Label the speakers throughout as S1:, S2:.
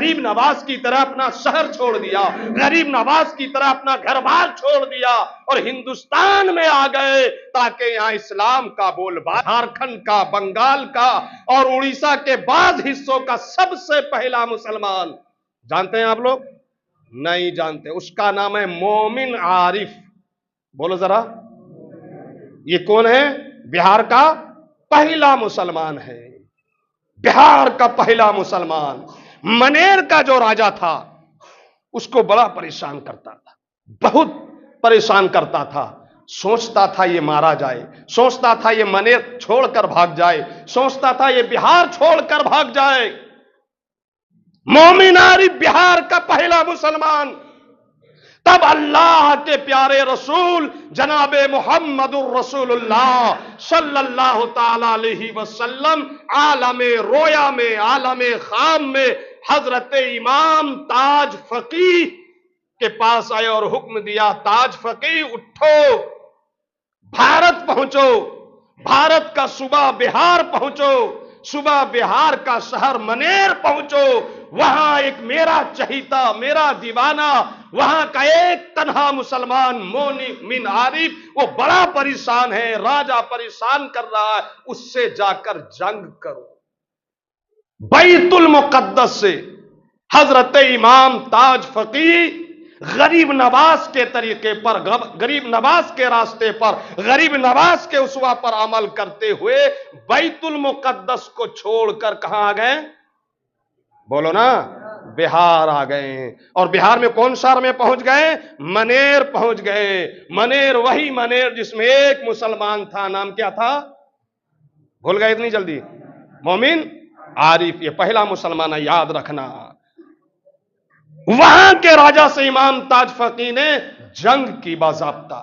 S1: غریب نواز کی طرح اپنا شہر چھوڑ دیا، غریب نواز کی طرح اپنا گھر بار چھوڑ دیا اور ہندوستان میں آ گئے تاکہ یہاں اسلام کا بول بالا، جھارکھنڈ کا، بنگال کا اور اڑیسہ کے بعض حصوں کا سب سے پہلا مسلمان، جانتے ہیں آپ لوگ؟ نہیں جانتے، اس کا نام ہے مومن عارف۔ بولو ذرا، یہ کون ہے؟ بہار کا پہلا مسلمان ہے، بہار کا پہلا مسلمان۔ منیر کا جو راجا تھا اس کو بڑا پریشان کرتا تھا، بہت پریشان کرتا تھا، سوچتا تھا یہ مارا جائے، سوچتا تھا یہ منیر چھوڑ کر بھاگ جائے، سوچتا تھا یہ بہار چھوڑ کر بھاگ جائے۔ مومن عارف بہار کا پہلا مسلمان، تب اللہ کے پیارے رسول جناب محمد الرسول اللہ صلی اللہ تعالی علیہ وسلم عالم رویا میں، عالم خام میں حضرت امام تاج فقیہ کے پاس آئے اور حکم دیا، تاج فقیہ اٹھو، بھارت پہنچو، بھارت کا صوبہ بہار پہنچو، صوبہ بہار کا شہر منیر پہنچو، وہاں ایک میرا چہیتا، میرا دیوانہ، وہاں کا ایک تنہا مسلمان مومن عارف، وہ بڑا پریشان ہے، راجہ پریشان کر رہا ہے، اس سے جا کر جنگ کرو۔ بیت المقدس سے حضرت امام تاج فقیہ غریب نواز کے طریقے پر، غریب نواز کے راستے پر، غریب نواز کے اسوا پر عمل کرتے ہوئے بیت المقدس کو چھوڑ کر کہاں آ گئے؟ بولو نا، بہار آ گئے۔ اور بہار میں کون شہر میں پہنچ گئے؟ منیر پہنچ گئے۔ منیر وہی منیر جس میں ایک مسلمان تھا، نام کیا تھا؟ بھول گئے اتنی جلدی؟ مومن عارف، یہ پہلا مسلمان ہے، یاد رکھنا۔ وہاں کے راجہ سے امام تاج فقیہ نے جنگ کی باضابطہ،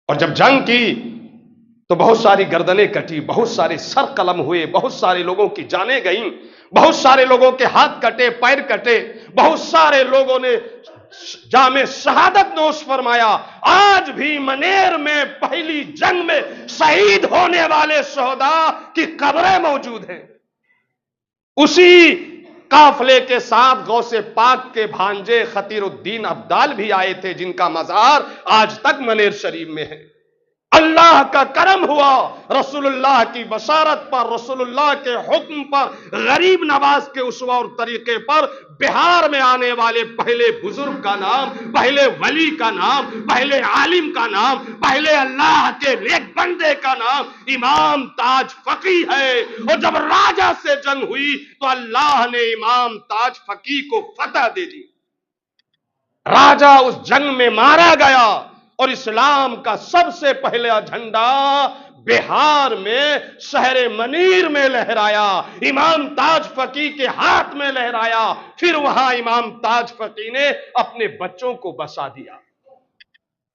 S1: اور جب جنگ کی تو بہت ساری گردنیں کٹی، بہت سارے سر قلم ہوئے، بہت سارے لوگوں کی جانیں گئیں، بہت سارے لوگوں کے ہاتھ کٹے، پیر کٹے، بہت سارے لوگوں نے جام شہادت نوش فرمایا۔ آج بھی منیر میں پہلی جنگ میں شہید ہونے والے شہداء کی قبریں موجود ہیں۔ اسی قافلے کے ساتھ غوث پاک کے بھانجے خطیر الدین ابدال بھی آئے تھے، جن کا مزار آج تک منیر شریف میں ہے۔ اللہ کا کرم ہوا، رسول اللہ کی بشارت پر، رسول اللہ کے حکم پر، غریب نواز کے اسوا اور طریقے پر بہار میں آنے والے پہلے بزرگ کا نام، پہلے ولی کا نام، پہلے عالم کا نام، پہلے اللہ کے نیک بندے کا نام امام تاج فقیہ ہے۔ اور جب راجہ سے جنگ ہوئی تو اللہ نے امام تاج فقیہ کو فتح دے دی، راجہ اس جنگ میں مارا گیا، اور اسلام کا سب سے پہلا جھنڈا بہار میں شہر منیر میں لہرایا، امام تاج فقیہ کے ہاتھ میں لہرایا۔ پھر وہاں امام تاج فقیہ نے اپنے بچوں کو بسا دیا،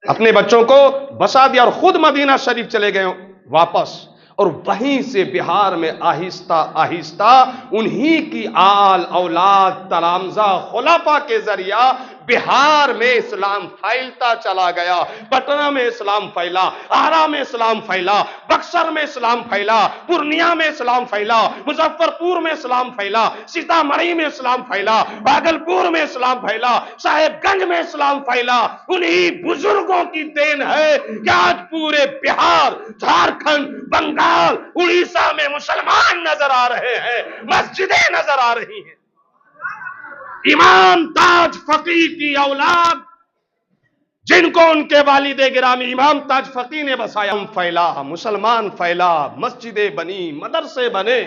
S1: اپنے بچوں کو بسا دیا اور خود مدینہ شریف چلے گئے واپس، اور وہیں سے بہار میں آہستہ آہستہ انہی کی آل اولاد تلامذہ خلفاء کے ذریعہ بہار میں اسلام پھیلتا چلا گیا۔ پٹنہ میں اسلام پھیلا، آرا میں اسلام پھیلا، بکسر میں اسلام پھیلا، پورنیہ میں اسلام پھیلا، مظفرپور میں اسلام پھیلا، سیتامڑھی میں اسلام پھیلا، بھاگلپور میں اسلام پھیلا، صاحب گنج میں اسلام پھیلا۔ انہی بزرگوں کی دین ہے کہ آج پورے بہار، جھارکھنڈ، بنگال، اڑیسہ میں مسلمان نظر آ رہے ہیں، مسجدیں نظر آ رہی ہیں۔ امام تاج فقیہ کی اولاد جن کو ان کے والد گرامی امام تاج فقیہ نے بسایا، پھیلا، مسلمان پھیلا، مسجدیں بنی، مدرسے بنے،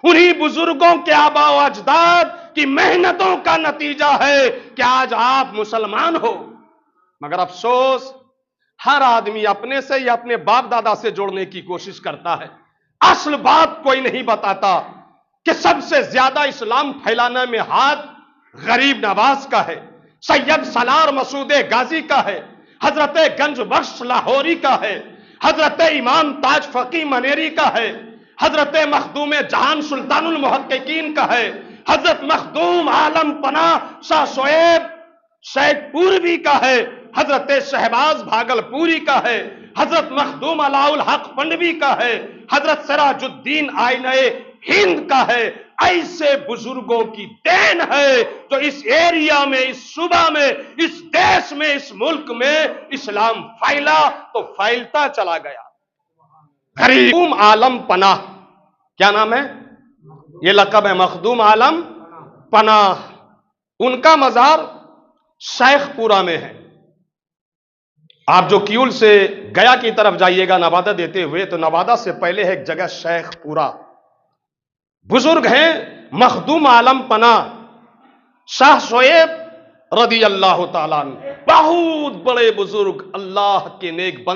S1: انہی بزرگوں کے آباء و اجداد کی محنتوں کا نتیجہ ہے کہ آج آپ مسلمان ہو۔ مگر افسوس، ہر آدمی اپنے سے یا اپنے باپ دادا سے جوڑنے کی کوشش کرتا ہے، اصل بات کوئی نہیں بتاتا کہ سب سے زیادہ اسلام پھیلانے میں ہاتھ غریب نواز کا ہے، سید سالار مسعود غازی کا ہے، حضرت گنج بخش لاہوری کا ہے، حضرت امام تاج فقیہ منیری کا ہے، حضرت مخدوم جہان سلطان المحققین کا ہے، حضرت مخدوم عالم پناہ شاہ شعیب شیخ پوروی کا ہے، حضرت شہباز بھاگل پوری کا ہے، حضرت مخدوم علاء الحق پنڈوی کا ہے، حضرت سراج الدین آئینہ ہند کا ہے، ایسے بزرگوں کی دین ہے جو اس ایریا میں، اس صوبہ میں، اس دیش میں، اس ملک میں اسلام پھیلا تو پھیلتا چلا گیا۔ مخدوم عالم پناہ، کیا نام ہے؟ یہ لقب ہے، مخدوم عالم پناہ۔ ان کا مزار شیخ پورہ میں ہے۔ آپ جو کیول سے گیا کی طرف جائیے گا نوادہ دیتے ہوئے، تو نوادہ سے پہلے ہے ایک جگہ شیخ پورہ۔ بزرگ ہیں مخدوم عالم پناہ شاہ شعیب رضی اللہ تعالیٰ عنہ، بہت بڑے بزرگ، اللہ کے نیک بندے۔